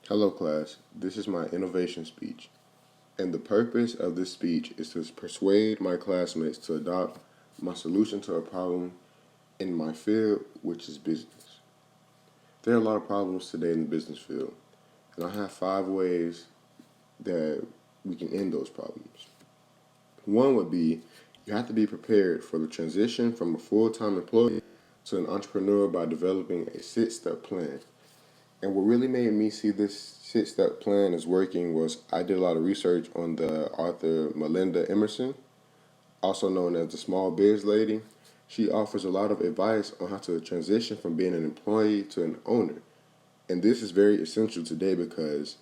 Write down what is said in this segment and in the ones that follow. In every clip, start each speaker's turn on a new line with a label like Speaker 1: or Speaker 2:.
Speaker 1: Hello, class. This is my innovation speech, and the purpose of this speech is to persuade my classmates to adopt my solution to a problem in my field, which is business. There are a lot of problems today in the business field, and I have 5 ways that we can end those problems. One would be you have to be prepared for the transition from a full time employee to an entrepreneur by developing a 6 step plan. And what really made me see this 6 step plan is working was I did a lot of research on the author Melinda Emerson, also known as the Small Biz Lady. She offers a lot of advice on how to transition from being an employee to an owner. And this is very essential today because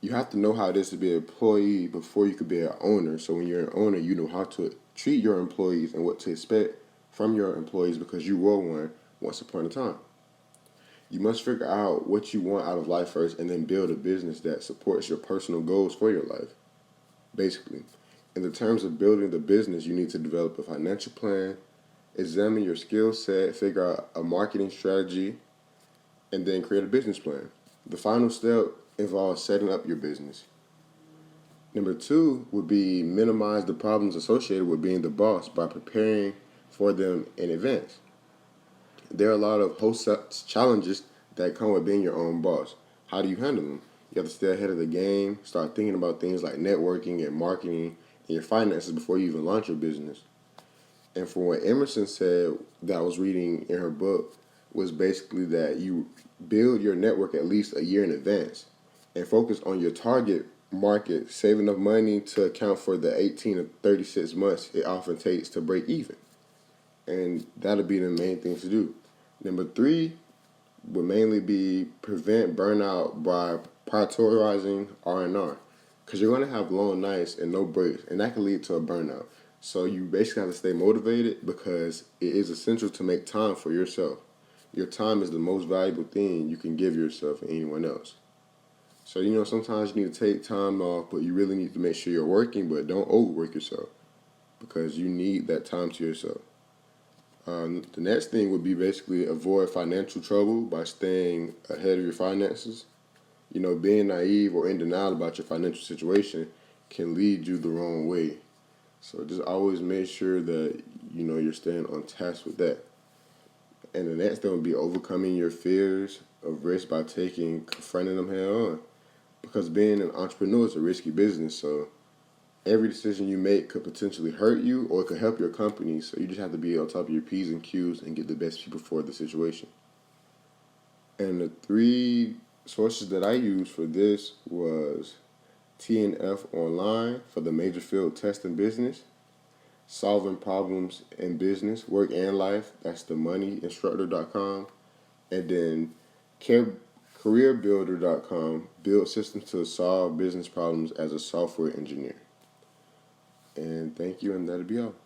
Speaker 1: you have to know how it is to be an employee before you could be an owner. So when you're an owner, you know how to treat your employees and what to expect from your employees because you were one once upon a time. You must figure out what you want out of life first and then build a business that supports your personal goals for your life, basically. In the terms of building the business, you need to develop a financial plan, examine your skill set, figure out a marketing strategy, and then create a business plan. The final step involves setting up your business. Number 2 would be minimize the problems associated with being the boss by preparing for them in advance. There are a lot of host challenges that come with being your own boss. How do you handle them? You have to stay ahead of the game, start thinking about things like networking and marketing and your finances before you even launch your business. And from what Emerson said that I was reading in her book was basically that you build your network at least a year in advance and focus on your target market, save enough money to account for the 18 to 36 months it often takes to break even. And that'll be the main thing to do. Number 3 would mainly be prevent burnout by prioritizing R&R, because you're going to have long nights and no breaks, and that can lead to a burnout. So you basically have to stay motivated because it is essential to make time for yourself. Your time is the most valuable thing you can give yourself and anyone else. So, sometimes you need to take time off, but you really need to make sure you're working, but don't overwork yourself because you need that time to yourself. The next thing would be basically avoid financial trouble by staying ahead of your finances. Being naive or in denial about your financial situation can lead you the wrong way. So just always make sure that you're staying on task with that. And the next thing would be overcoming your fears of risk by confronting them head on. Because being an entrepreneur is a risky business, so every decision you make could potentially hurt you or it could help your company. So you just have to be on top of your P's and Q's and get the best people for the situation. And the 3 sources that I used for this was TNF Online for the major field test in business, Solving Problems in Business, Work and Life, that's the moneyinstructor.com, and then careerbuilder.com, build systems to solve business problems as a software engineer. And thank you, and that'll be all.